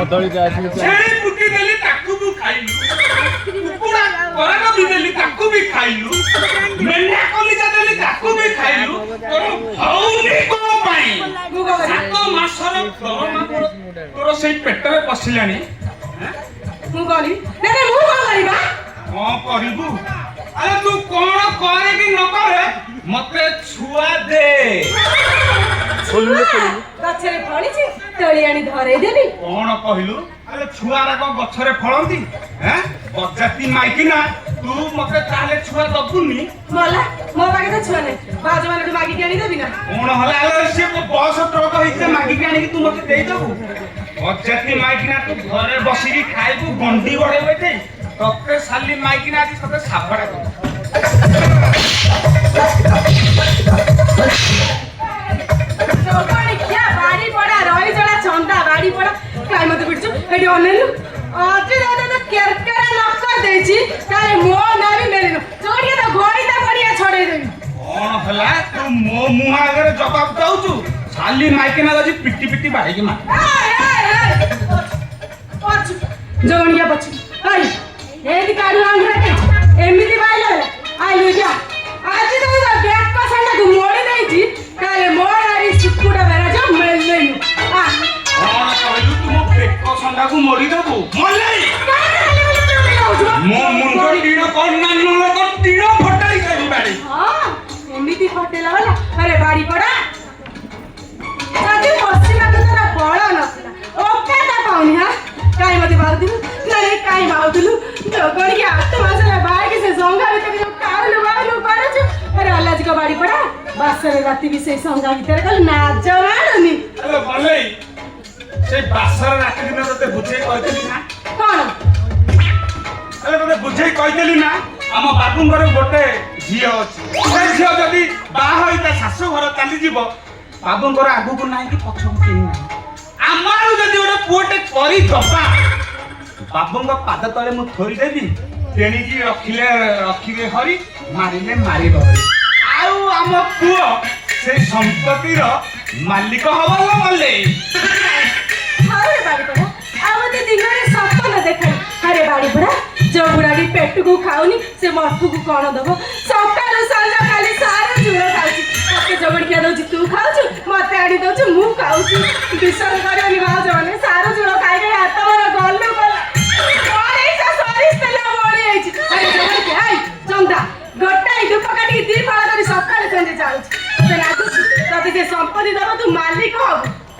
छेड़ी पुटी देली ताकू भी खाइलु कुकुड़ा कोरानो भी देली ताकू भी खाइलु मेंढा कलिजा देली ताकू भी खाइलु तोर भौनी को पाई सात मासर तोर सेई पेटरे पसिलानी मु गली ने मु गलीबा कौन करिबु अरे तू कौन करे कि न करे मते छुआ दे गछरे फळिछि तळी आनी धरै देबी कौन कहिलु अरे छुआरा को गछरे फळंती हैं बजाती माइकिना तू मते ताले छुआ दबुनी मला मो पाके तो छुआ नै बाजू माने मागी आनी देबी ना कौन हला अरे से बस ट्रक हिते मागी आनी कि तू मते देई दबु बजाती माइकिना तू घरे बसी की खाइबु गंडी गड़े बैठे तते साली माइकिना आसी सते सापड़ा कर चौकाणी क्या बाड़ी पड़ा रही जड़ा चंदा बाड़ी पड़ा काय मते बिटछु एडी ओनेलु आजी दादा तो केरकेरा नक्कर देछि काय मो नाबी मेलिनु चोड़िया तो गोड़ीता बढ़िया छोड़े देबी कौन हला तू मो मुहा आगे जवाब दउछु साली माइकिना गजी पिटी पिटी बाड़ी की मार पछु जोगणिया पछु आई एदी काडू आंगरे के एमिति बाइले आई लुजा आजी दादा बैक पसंद को मोड़ी देछि काय मोरारी सुकुडा बेरा जो मेल नहीं आ कौन कहलु तुम पेको संडा को मोड़ी दबु मोले मो मुंडो टीनो कोन ना नो को टीनो फटाई करी बाड़ी हां एमिति फटेला वाला अरे बाड़ी पड़ा आजी पछिना तो तेरा बड़ा नसला ओके ता पाउनी हां काय मते मार दिलु नहीं काय माउदलु जोगणिया तो मासला बाई के से जोंगा भीतर जो कालु बालु पारछु अरे अल्लाह जी को बाड़ी पड़ा बासरे राती भी से संगा भीतर कल नाच मानुनी अरे भले से बासर राती दिन तते बुझे कहतली ना कोन अरे तते बुझे कहतली ना हम बाबू घर गोटे झियो अछि से झियो जदी बा होई ता सासु घर चली जीवो बाबू घर आगु को नाही कि पछो को केही नाही आमारु जदी ओडे पुओटे करी दबा बाबूंगा पाद तले मु थोरी देबी तेणी की रखिले हरी मारिले मारी बहरी आउ हम पुओ से संपत्ति रो मालिक हबला मले अरे बाड़ी पड़ा आवते दिन रे सपन देखै अरे बाड़ी पड़ा जो बुढ़ाडी पेट को खाउनी से मठू को कोन दबो सकाळ संजा खाली सारा जुड़ा खाउची ओके जबड़ के दउ तू खाउछु मते आडी दउ मु खाउछु विश्वास करनी भाज माने सारा जुड़ा खाइ गए हाथ मोर गल्लु गला अरे सा सॉरी तेला बोली आइछि अरे जबड़ के आई चंदा गोटाई दुपकाटी दी फाळ करी सकाळ संजे चाउछु ते लागु तते जे संपत्ति दबो तू मालिक हो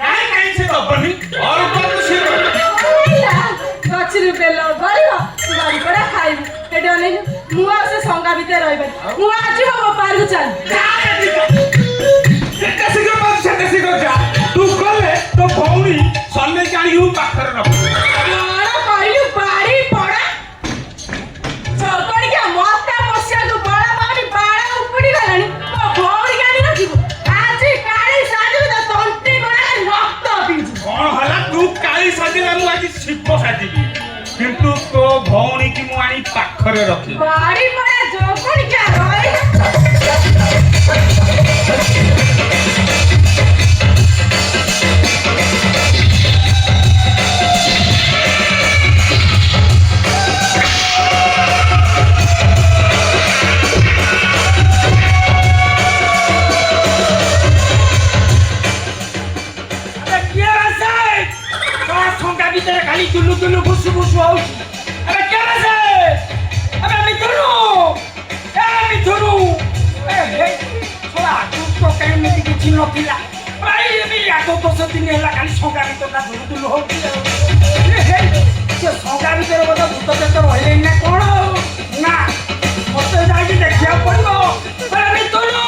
काई से दबनी और कोन से गछरे बेल गलियो तू बाड़ी पड़ा खाइबु एडे ओले मु आ से संगा भीतर रहबे मु आज मो पार को चल सेटे सिगर जा तू गले तो भौनी सन्ने जानी हूं पाखर रख मारा कहलु बाड़ी पड़ा चौकड़ी के मोटा मसिया को बड़ा बाड़ी बाड़ा उपड़ी गलानी ओ भौरी गानी रखिबु आज काली साजु तो तंती बड़ा रक्त पीजु कौन हला तू काली साजिला मु आज शिव साजिबी किंतु तो भौनी की मु आनी पाखरे रखी बाड़ी पड़ा चौकड़ी के रही खाली चुल्लू चुल्लू घुसु घुसु हो अरे क्या से अबे मिथुनु ए थोड़ा तू तो कहीं में किछि न पिला भाई ये आगो तो से दिन होला खाली सोगा भीतर ना चुल्लू चुल्लू हो से सोगा भीतर बता भूत तो रहले ना कोन ना मते जाई देखिया पड़ो अरे मिथुनु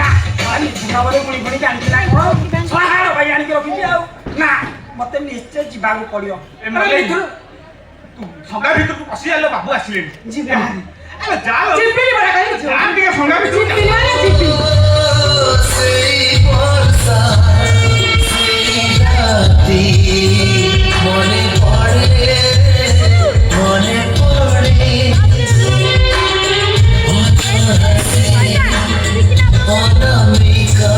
ना खाली सुना वाले गुणी गुणी जानि ना कोन सहार भाई आनी के रखि जाओ ना मते निश्चय जीवाक पड़ियो एमले तू संगा भीतर को पसी आलो बाबू आसिले जीवा अरे जाओ जिपी बड़ा कहि जान के संगा भीतर जिपी ना जिपी से वर्षा से राती मने पड़े अनामिका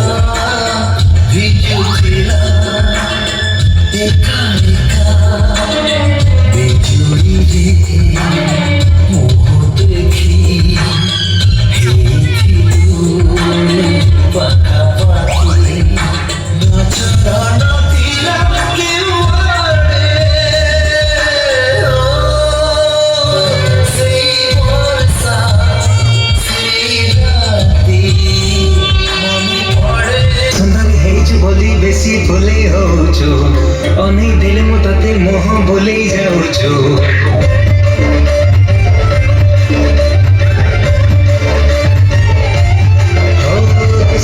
भिजुथिला देखा ବେଶୀ ଭୁଲେଇ ହଉଛୁ ଅନେଇ ଦେଲେ ମୁଁ ତତେ ମୋହ ଭୁଲେଇ ଯାଉଛୁ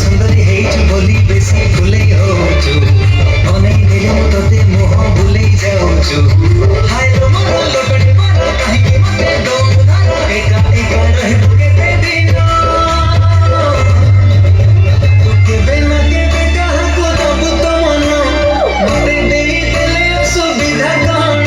ସୁନ୍ଦରୀ ହେଇଛୁ ବୋଲି ବେଶୀ ଭୁଲେଇ ହଉଛୁ ଅନେଇ ଦେଲେ ମୁଁ ତତେ ମୋହ ଭୁଲେଇ ଯାଉଛୁ ହାୟ ଲୋ ମୋର ଲୋକଟେ ମୋର କାହିଁକି ମତେ ଦଉଛୁ ଧର ଏକା ଏକା ରହିବୁ କେତେ ଦିନ ତୁ କେବେ ନା କେବେ କାହାକୁ ଦବୁ ତ ମନ ମତେ ଦେଇଦେଲେ ଅସୁବିଧା କଣ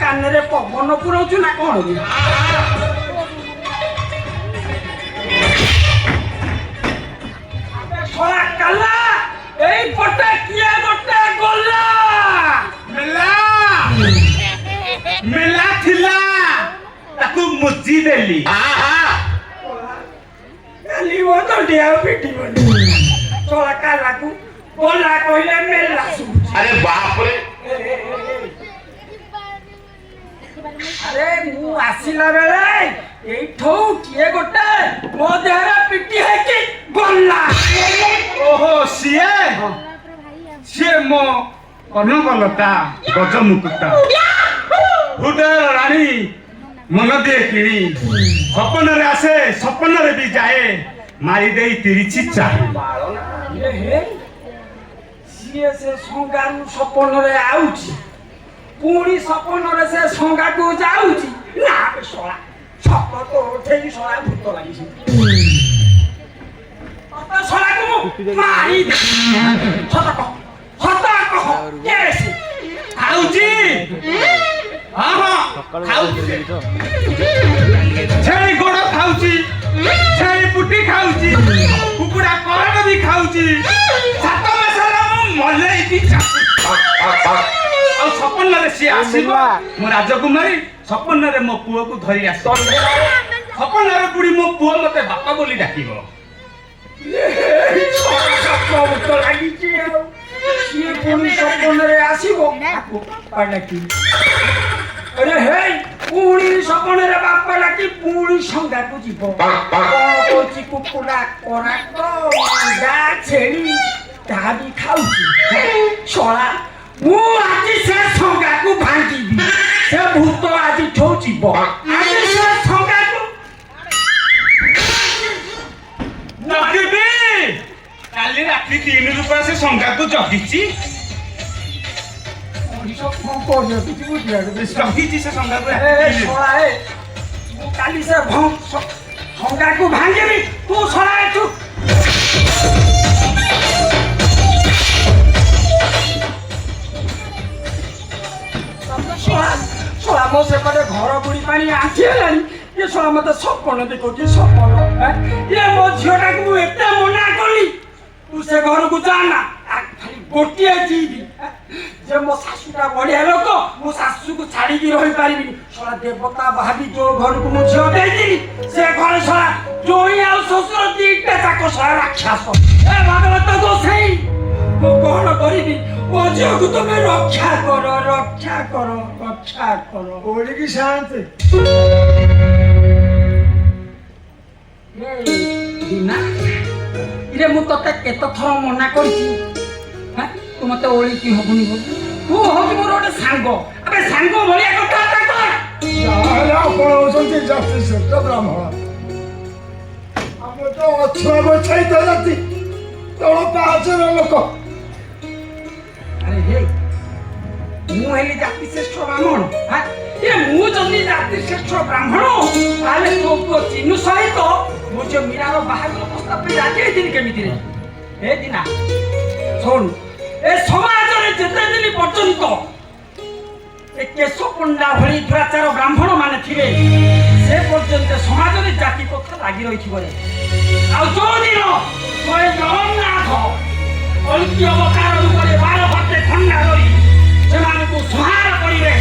କାନରେ ପବନ ପୁରଉଛୁ ନା କଣ ଶଳା କାଲା ଏଇପଟେ କିଏ ଗୋଟେ ଗଲା ମେଲା ଥିଲା ତାକୁ ମୁଚି ଦେଲି କାଲି ବଦଣ୍ଡିଆ ପିଟିବନି ଶଳା କାଲାକୁ ଗଲା କହିଲେ ମେଲା ଶୁଭୁଛି ଆରେ ବାପରେ ଆରେ ମୁଁ ଆସିଲା ବେଳେ ଏଇଠୁ କିଏ ଗୋଟେ ମୋ ଦେହରେ ପିଟି ହେଇକି ଗଲା ଓହୋ ସିଏ ମୋ କନକଲତା ଗଜମୁକୁଟ ହୃଦୟର ରାଣୀ ମନ ଦିଏ କିଣି ସପନରେ ଆସେ ସପନରେ ବି ଯାଏ ମାରି ଦେଇ ତିରିଛି ଚାହେଁ ସିଏ ସେ ସଙ୍ଗାରୁ ସପନରେ ଆଉଛି ପୁଣି ସପନରେ ସେ ସଙ୍ଗାକୁ ଯାଉଛି ନା ଶଳା ସପ ତ ଉଠେଇ ଶଳା ଭୂତ ଲାଗିଛି ଶଳାକୁ ମାରି ସତ କହ ଖାଉଛି ହଁ ଖାଉଛି ଛେଳି ଗୋଡ ଖାଉଛି ଛେଳି ପୁଟି ଖାଉଛି କୁକୁଡ଼ା କଳା ବି ଖାଉଛି 7 ମାସର ମୁଁ ମଲେଇକି ଆଉ ସପନରେ ସିଏ ଆସିବ ମୋ ରାଜକୁମାରୀ ସପନରେ ମୋ ପୁଅକୁ ଧରି ଆସିବ ସପନରେ ବୁଢୀ ମୋ ପୁଅ ମତେ ବାପା ବୋଲି ଡାକିବ ଭୂତ ଲାଗିଛି ଆଉ ସିଏ ପୁଣି ସପନରେ ଆସିବ ଆରେ ହେଇ ପୁଣି ସପନରେ ବାପା ଡାକି ପୁଣି ସଙ୍ଗାକୁ ଯିବ କଣ କରୁଛି କୁକୁଡ଼ା କରାଟ ମଣ୍ଡା ଛେଳି ତାହା ବି ଖାଉଛି ଶଳା ମୁଁ ଆଜି ସେ ସଙ୍ଗାକୁ ଭାଙ୍ଗିବି ସେ ଭୂତ ଆଜି ଠଉଯିବ ଆଜି ସେ ସଙ୍ଗାକୁ ଜଗିବି କାଲି ରାତି 3 ରୂପା ସେ ସଙ୍ଗାକୁ ଜଗିଛି ଜଗିଛି ସେ ସଙ୍ଗାକୁ କାଲି ସେ ସଙ୍ଗାକୁ ଭାଙ୍ଗିବି ତୁ ଶଳା ଏଠୁ ଶଳା ମୋ ସେପଟେ ଘର ବୁଡ଼ି ପାଣି ଆଣ୍ଠି ହେଲାଣି ଇଏ ଶଳା ମତେ ସପନ ଦେଖୁଛି ସପନ ଇଏ ମୋ ଝିଅଟାକୁ ମୁଁ ଏତେ ମନା କଲି ତୁ ସେ ଘରକୁ ଯା ନା ଖାଲି ଗୋଟିଏ ଯିବି যে ମୋ ଶାଶୁଟା ବଢିଆ ଲୋକ ମୋ ଶାଶୁକୁ ଛାଡ଼ିକି ରହିପାରିବିନି ଶଳା ଦେବତା ଭାବି ଯୋଉ ଘରକୁ ମୁଁ ଝିଅ ଦେଇଥିଲି ସେ ଘରେ ଶଳା ଜୋଇଁ ଆଉ ଶ୍ୱଶୁର ଦିଟା ଯାକ ଶଳା ରାକ୍ଷସ ଏ ଭଗବତ ଗୋସାଇଁ ମୁଁ କଣ କରିବି ମୋ ଝିଅକୁ ତମେ ରକ୍ଷା କର ରକ୍ଷା କର ରକ୍ଷା କର ଓଳିକି ଶାନ୍ତି ଦିନା ଇରେ ମୁଁ ତତେ କେତେ ଥର ମନା କରିଛି ତୁ ମତେ ଓଳିକି ହବୁନି ବୋଲି ତୁ ହଉଛି ମୋର ଗୋଟେ ସାଙ୍ଗ ଆବେ ସାଙ୍ଗ ଭଳିଆ କଥାବାର୍ତ୍ତା କର ଯାହାହେଲେ ଆପଣ ହଉଛନ୍ତି ଜାତି ଶ୍ରେଷ୍ଠ ବ୍ରାହ୍ମଣ ଆମେ ତ ଅଛୁଆ ଗୋଛାଇତ ଜାତି ତଳ ପାହାଚର ଲୋକ ଆରେ ହେ ମୁଁ ହେଲି ଜାତି ଶ୍ରେଷ୍ଠ ବ୍ରାହ୍ମଣ ମୁଁ ଯଦି ଜାତି ଶ୍ରେଷ୍ଠ ବ୍ରାହ୍ମଣ ତାହେଲେ ତୋ ପୁଅ ଚିନୁ ସହିତ ମୁଁ ଯୋଉ ମୀରାର ବାହାଘର ପ୍ରସ୍ତାବ ପାଇଁ ରାଜି ହେଇଥିଲି କେମିତିରେ ଏ ଦିନା ଶୁଣ ଏ ସମାଜରେ ଯେତେ ଦିନ ପର୍ଯ୍ୟନ୍ତ ଏ କେଶ ପଣ୍ଡା ଭଳି ଦୁରାଚାର ବ୍ରାହ୍ମଣ ମାନେ ଥିବେ ସେ ପର୍ଯ୍ୟନ୍ତ ସମାଜରେ ଜାତି କଥା ଲାଗି ରହିଥିବ ଆଉ ଯୋଉଦିନ ଜଗନ୍ନାଥ କଳ୍କି ଅବତାର ରୂପରେ 12 ଭଟ୍ଟେ ଖଣ୍ଡା ଧରି ସେମାନଙ୍କୁ ସଂହାର କରିବେ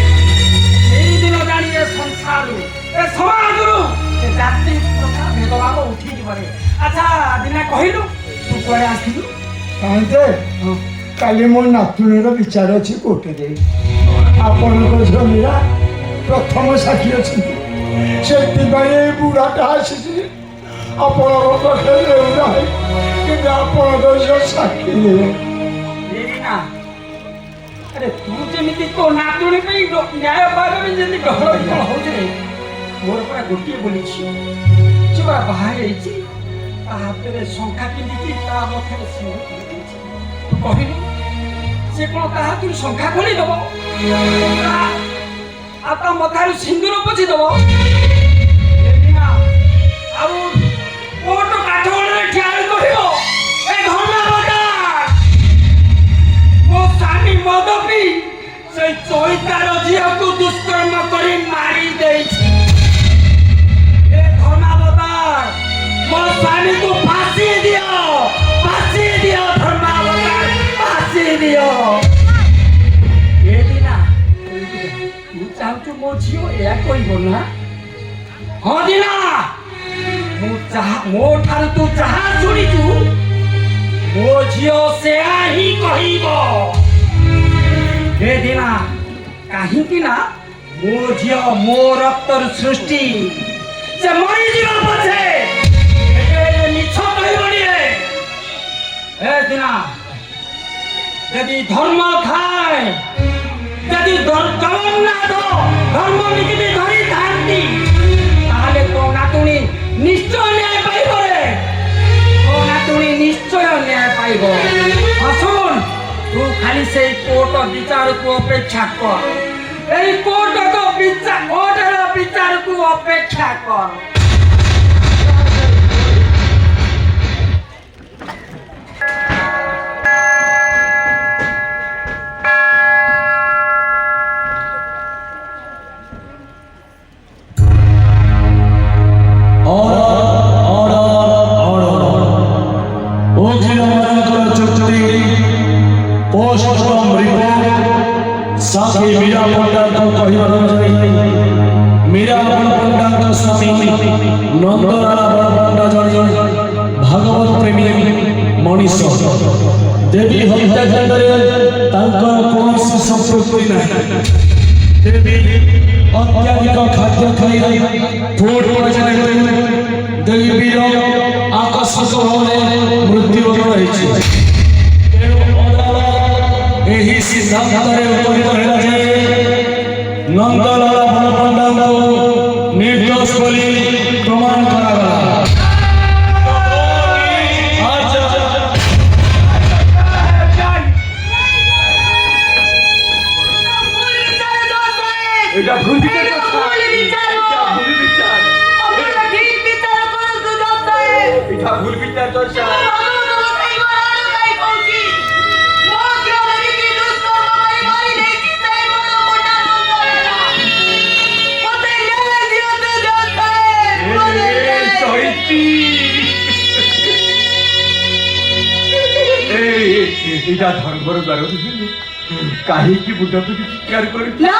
ସେଇଦିନ ଜାଣିବେ ସଂସାରରୁ ଏ ସମାଜରୁ ସେ ଜାତି ପ୍ରଥା ଭେଦଭାବ ଉଠିଯିବରେ ଆଚ୍ଛା ଦିନା କହିଲୁ ତୁ କୁଆଡ଼େ ଆସିଥିଲୁ କାହିଁକି କାଲି ମୋ ନାତୁଣୀର ବିଚାର ଅଛି କୋର୍ଟରେ ଆପଣଙ୍କ ଝିଅ ମୀରା ପ୍ରଥମ ସାକ୍ଷୀ ଅଛନ୍ତି ସେଥିପାଇଁ ଏଇ ବୁଢ଼ାଟା ଆସିଛି ଆପଣଙ୍କ ପାଖରେ ଦେଉନାହିଁ କିନ୍ତୁ ଆପଣଙ୍କ ଝିଅ ସାକ୍ଷୀ ଦେବେ ଆରେ ତୁ ଯେମିତି ତୋ ନାତୁଣୀ ପାଇଁ ନ୍ୟାୟ ପାଇବା ପାଇଁ ଯେମିତି ଡହଳ ବିକଳ ହଉଛି ମୋର ପୁରା ଗୋଟିଏ ବୋଲି ଝିଅ ସେ ପୁରା ବାହା ହେଇଛି ତା ହାତରେ ଶଙ୍ଖା ପିନ୍ଧିଛି ତା ମଥାରେ ସିନ୍ଦୁର ପିନ୍ଧିଛି ତୁ କହିଲୁ ସେ କଣ ତା ହାତରୁ ଶଙ୍ଖା ଖୋଲିଦବ ଆଉ ତା ମଥାରୁ ସିନ୍ଦୁର ପୋଛିଦବ ଆଉ କୋଟ କାଠ ଗୋଡ଼ରେ ଠିଆ ହୋଇ କହିବ ଏ ମୋ ସ୍ୱାମୀ ମଦ ପିଇ ସେଇ ଚୈତାର ଝିଅକୁ ଦୁଷ୍କର୍ମ କରି ମାରି ଦେଇଛି ଏ ଧର୍ମାବତାର ମୋ ସ୍ୱାମୀକୁ ଫାঁସି ଦିଅ ଧର୍ମାବତାର ଫାঁସି ଦିଅ ଏ ଦିନା ତୁ ଚାହୁଁଛୁ ମୋ ଝିଅ ଏହା କହିବ ନା ହଁ ଦିନା ମୋ ଠାରୁ ତୁ ଯାହା ଶୁଣିଛୁ ମୋ ଝିଅ ସେୟା ହିଁ କହିବ ଏ ଦିନା କାହିଁକି ନା ମୋ ଝିଅ ମୋ ରକ୍ତର ସୃଷ୍ଟି ସେ ମରିଯିବ ପଛେ ମିଛ କହିବନି ଏ ଦିନା ଯଦି ଧର୍ମ ଥାଏ ଯଦି ଜଗନ୍ନାଥ ଧର୍ମ ନିକିତି ଧରିଥାନ୍ତି ତାହେଲେ ତୋ ନାତୁଣୀ ନିଶ୍ଚୟ ନ୍ୟାୟ ପାଇବ ତୋ ନାତୁଣୀ ନିଶ୍ଚୟ ନ୍ୟାୟ ପାଇବ ଶୁଣ ତୁ ଖାଲି ସେଇ କୋର୍ଟ ବିଚାରକୁ ଅପେକ୍ଷା କର এই কোর্টক বিচার কোর্টের বিচারকু অপেক্ষা কর साथी मीरा पंडा को कहिबार जाई मीरा पंडा का स्वामी नंदलाल पंडा जणी भागवत प्रेमी मनीष देवी हत्याकांड रे तांकर कोनोसी संपत्ति नाही देवी अत्याधिक खाद्य खाई फूड पॉइजन देवी आकस्मिक भावे मृत्यु रही यही सिद्धांत उपनीत होला जे नंदलाल पंडा को निर्दोष बोली प्रमाण करागला এটা ভুল বিচার এটা ভুল বিচার দর্শা এটা ধর্মর দ্বারা କାହିଁକି ମୁଣ୍ଡ ପିଟି ଚିତ୍କାର କରି ନା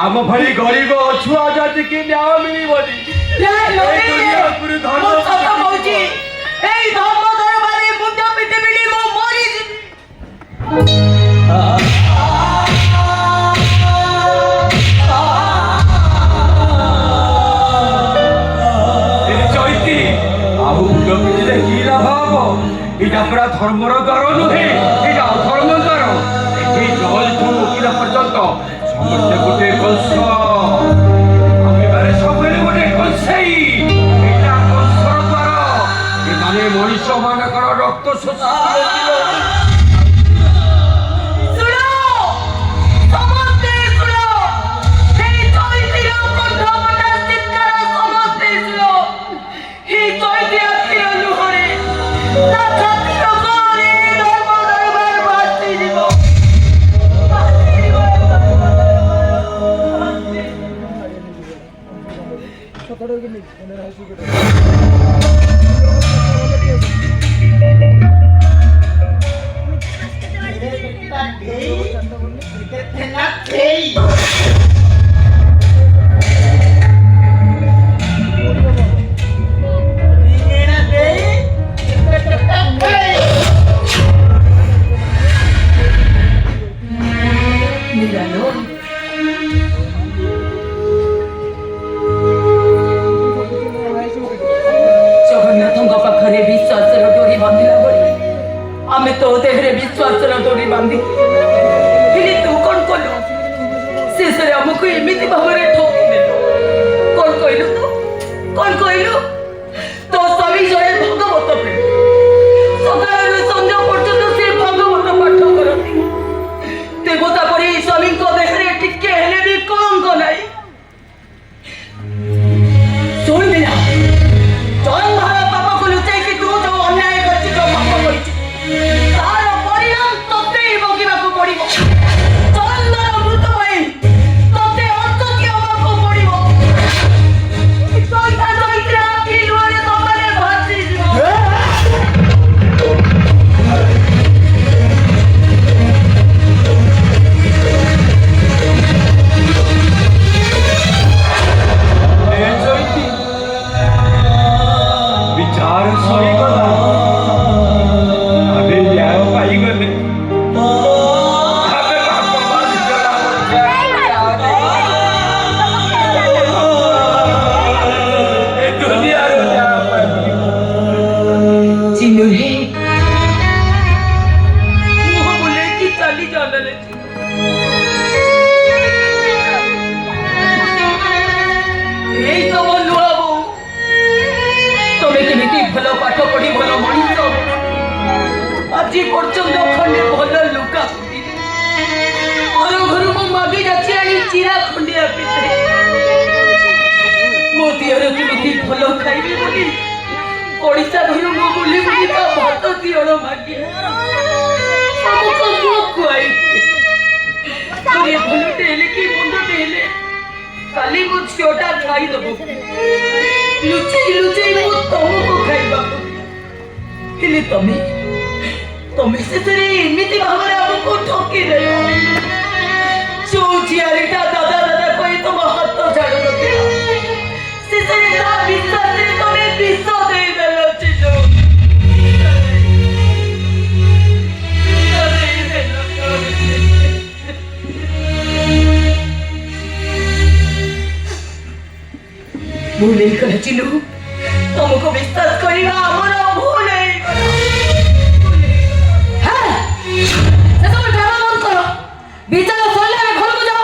ଆମ ଭଳି ଗରିବ ଛୁଆ ଜାତିକି ନ୍ୟାୟ ମିଳିବନି ଏ ଦୁନିଆ ଉପରେ ଧର୍ମ ମୁଁ ସତ କହୁଛି ଏଇ ଧର୍ମ ଦରବାରରେ ମୁଣ୍ଡ ପିଟି ପିଟି ମୁଁ ମରିଯିବି। ଚୈତି ଆଉ ମୁଣ୍ଡ ପିଟିଲେ କି ଲାଭ ହବ? ଏଇଟା ପୁରା ଧର୍ମର ଦ୍ୱାର ନୁହେଁ, ଏଇଟା ଅଧର୍ମ ଦ୍ୱାର। ଏଠି ଜୟଠୁ ଉଠିଲା ପର୍ଯ୍ୟନ୍ତ ସମସ୍ତେ ଗୋଟେ କଂସ, ଆମେ ସବୁବେଳେ ଗୋଟେ କଂସେଇ। ଏଇଟା କଂସର ଦ୍ୱାର। ଏମାନେ ମଣିଷ ମାନଙ୍କର ରକ୍ତ ଶୋଷ ଜଗନ୍ନାଥଙ୍କ ପାଖରେ ବିଶ୍ୱାସର ଡୋରି ବାନ୍ଧିଲା ଭଳି ଆମେ ତୋ ଦେହରେ ବିଶ୍ୱାସର ଡୋରି ବାନ୍ଧି ହେଲେ ତୁ କଣ କଲୁ? ଶେଷରେ ଆମକୁ ଏମିତି ଭାବରେ ଠକିଦେଲୁ। କଣ କହିଲୁ ତୁ? କଣ କହିଲୁ? ତୋ ସ୍ୱାମୀ ଜଣେ ଭଗବତ ପ୍ରେମୀ। ସକାଳରୁ ସନ୍ଧ୍ୟା ପର୍ଯ୍ୟନ୍ତ ସେ ଭଗବତ ପାଠ କରନ୍ତି। ଦେବତା ପରି ସ୍ୱାମୀଙ୍କ ଦେହରେ ଟିକେ ହେଲେ ବି କଳଙ୍କ ନାହିଁ। ଶୁଣିବି ନା ଜନ୍ମର ପାପକୁ ଲୁଚାଇକି ତୁ ଯୋଉ ଅନ୍ୟାୟ କରିଛୁ, ଯୋଉ ପାପ କରିଛୁ, ତାର ପରିଣାମ ତତେ ହିଁ ଭୋଗିବାକୁ ପଡିବ। ଜନ୍ମର ମୃତ ପାଇଁ ତତେ ଅଟକି ହବାକୁ ପଡିବ। ସଇତା ସଇତ୍ରା ଆଖି ଲୁହରେ ସମାନେ ଭାସିଯିବ। ବିଚାର ସରିଗଲା, ଆମେ ନ୍ୟାୟ ପାଇଗଲେ। ଆମେ ଭଗବାନ ଏ ଦୁନିଆର ନ୍ୟାୟ ପାଇଗଲେ। ଚିନୁ ରେ ମୁହଁ ବୁଲେଇକି ଚାଲି ଚାଲରେ ଏଇ ତମ ନୂଆ ବୋଉ। ତମେ କେମିତି ଭଲ ପାଠ ପଢି ଭଲ ମଣିଷ ଆଜି ପର୍ଯ୍ୟନ୍ତ ଖଣ୍ଡେ ଭଲ ଲୁଗା ଘର ଘରକୁ ମାଗି ଯାଚି ଆଣି ଚିରା ଖଣ୍ଡିଆ ପିତେ ମୋ ଦିଅର କେମିତି ଭଲ ଖାଇବେ ବୋଲି ଓଡ଼ିଶା ଘରୁ ମୁଁ ବୁଲି ବୁଲି ତା ଭାତ ଦିଅଣ ମାଗି ଆମକୁ ମୁହ ଖୁଆଇ ଥରେ ଭଲଟେ ହେଲେ କି ମନ୍ଦଟେ ହେଲେ କାଲି ମୋ ଝିଅଟା ଖାଇଦବ। ଲୁଚେଇ ଲୁଚେଇ ମୁଁ ତମକୁ ଖାଇବାକୁ ହେଲେ ତମେ ସେଥିରେ ଏମିତି ଭାବରେ ଆମକୁ ଠକିଦେଲ। ଯୋଉ ଝିଆରୀଟା ଦାଦା ଦାଦା କହି ତମ ହାତ ଝାଡୁ ନଥିଲା, ଶେଷରେ ତା ବିଶ୍ୱାସରେ ତମେ ବିଷ ଦେଇଦେଲ। ଚିନୁ ଭୁଲ ହେଇଗଲା ଚିନୁ, ତମକୁ ବିଶ୍ୱାସ କରିବା ଆମର ଭୁଲ ହେଇଗଲା। ସେସବୁ ଡ୍ରାମା ବନ୍ଦ କର। ବିଚାର ସରିଲେ ଆମେ ଘରକୁ ଯାଅ।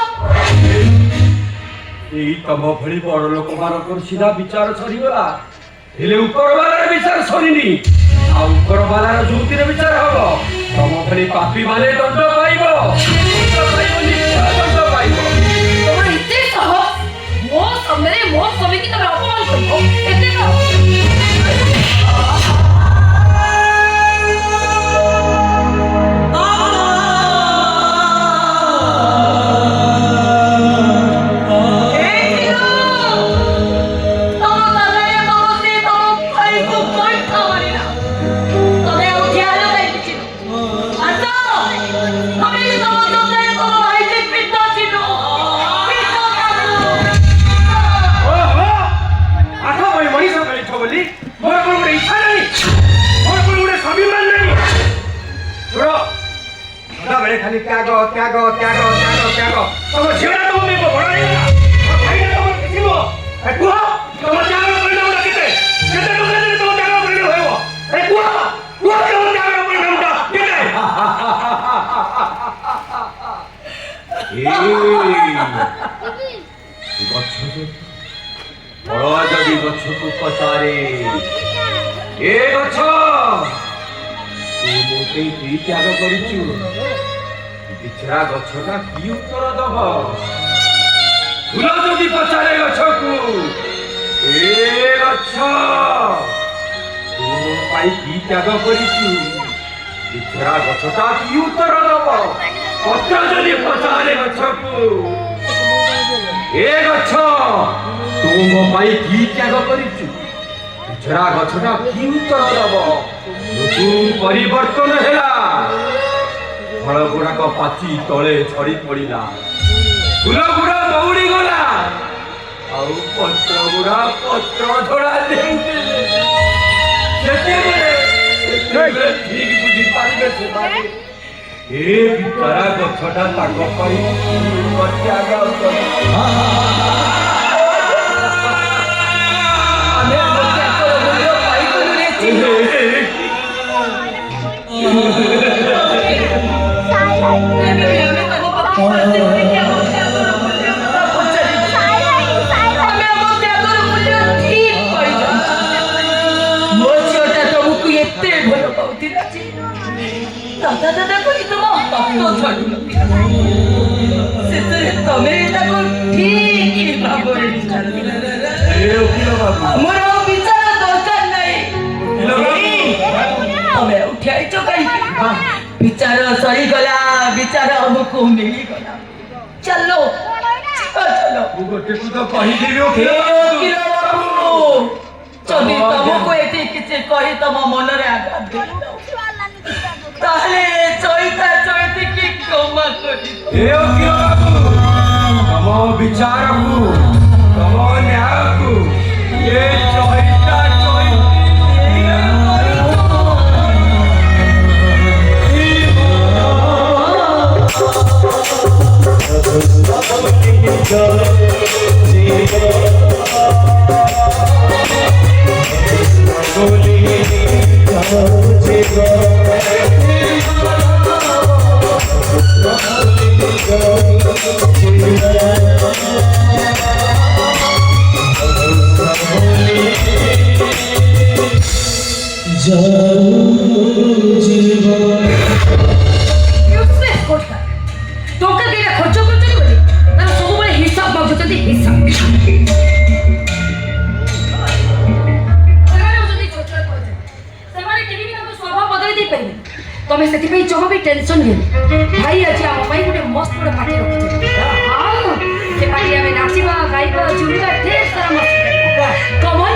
ଏଇ ତମ ଭଳି ବଡ ଲୋକମାନଙ୍କର ସିନା ବିଚାର ସରିଗଲା, ହେଲେ ଉପରବାଲାର ବିଚାର ସରିନି। ଆଉ ଉପରବାଲାର ଯୁକ୍ତିର ବିଚାର ହବ। ତମ ଭଳି ପାପୀ ମାନେ ଦଣ୍ଡ ପାଇବ, ନିଶ୍ଚୟ ଦଣ୍ଡ ପାଇବ। ତମର ଏତେ ସାହସ, ମୋ ସାମ୍ନାରେ ମୋ ସ୍ୱାମୀକି ତମେ ଅପମାନ କରିବ? ଏତେ ତମେ ଆଉ ଝିଅ କାହିଁକି? ଆସ ତମେ ତମ ତ୍ୟାଗ ତ୍ୟାଗ ତ୍ୟାଗ ତ୍ୟାଗ ତମ ଝିଅଟା ତମ ପାଇଁ ବଡ ହେଇଗଲା ଭାଇଟା ତମର କିଛି ନୁହଁ କୁହ ତମ ତ୍ୟାଗର ପରିଣାମଟା କେତେ କେତେ ଟଙ୍କା ଦେଲେ ତମ ତ୍ୟାଗର ପରିଣାମ ହେବ କୁହ କୁହ ତମ ତ୍ୟାଗର ପରିଣାମଟା କେତେ ଗଛ ଫଳ ଯଦି ଗଛକୁ ପଚାରେ ଏ ଗଛ ତୁ ମୋ ପାଇଁ କି ତ୍ୟାଗ କରିଛୁ ବିଚରା ଗଛଟା କି ଉତ୍ତର ଦବ ଫୁଲ ଯଦି ପଚାରେ ଗଛକୁ ଏ ଗଛ ତୁ ମୋ ପାଇଁ କି ତ୍ୟାଗ କରିଛୁ ବିଚରା ଗଛଟା କି ଉତ୍ତର ଦବ ପତ୍ର ଯଦି ପଚାରେ ଗଛକୁ ଏ ଗଛ ତୁ ମୋ ପାଇଁ କି ତ୍ୟାଗ କରିଛୁ ବିଚରା ଗଛଟା କି ଉତ୍ତର ଦବ ଋତୁ ପରିବର୍ତ୍ତନ ହେଲା ଫଳ ଗୁଡାକ ପାଚି ତଳେ ଝଡି ପଡିଲା ଫୁଲ ଗୁଡା ଦୌଡ଼ି ଗଲା ଆଉ ପତ୍ର ଗୁଡା ପତ୍ର ଝଡା ଦେଉଥିଲେ ସେତେବେଳେ ଠିକ ବୁଝିପାରିବେ ସେମାନେ ଏ ବିଚରା ଗଛଟା ତାଙ୍କ ପାଇଁ ତ୍ୟାଗ କରେ ଦାଦା କହି ତମ ଭକ୍ତ ଛାଡୁନଥିଲା ଶେଷରେ ତମେ ତାକୁ ଠିକ ଭାବରେ ଆମର ବିଚାର ଦରକାର ନାହିଁ ତମେ ଉଠିଆଇଛ କାହିଁକି ବିଚାର ସରିଗଲା ବିଚାର ଆମକୁ ମିଳିଗଲା ଚାଲ ଚାଲ ମୁଁ ଗୋଟେ ତ କହିଦେବି ଯଦି ତମକୁ ଏଠି କିଛି କହି ତମ ମନରେ ଆଘାତ ଦେଇ ତାହେଲେ ଚୈତା ଚୈତିକି କ୍ଷମା କରିବ ତମ ବିଚାରକୁ ତମ ନ୍ୟାୟକୁ ଏ ଚୈତା ଟଙ୍କା କେଇଟା ଖର୍ଚ୍ଚ କରୁଛନ୍ତି ବୋଲି ତାର ସବୁବେଳେ ହିସାବ ମାଗୁଛନ୍ତି ହିସାବ ସେମାନେ କେବେ ବି ତାଙ୍କ ସ୍ୱଭାବ ବଦଳେଇ ଦେଇପାରିବେ ତମେ ସେଥିପାଇଁ ଜମା ବି ଟେନସନ୍ ନିଅନି ଭାଇ ଆଜି ଆମ ପାଇଁ ଗୋଟେ ମସ୍ତ ଗୋଟେ ପାର୍ଟି ରଖିଛନ୍ତି ହଁ ସେ ପାର୍ଟି ଆମେ ନାଚିବା ଗାଇବା ଝୁଲିବା ଢେର ସାରା ମସ୍ତ କମଲ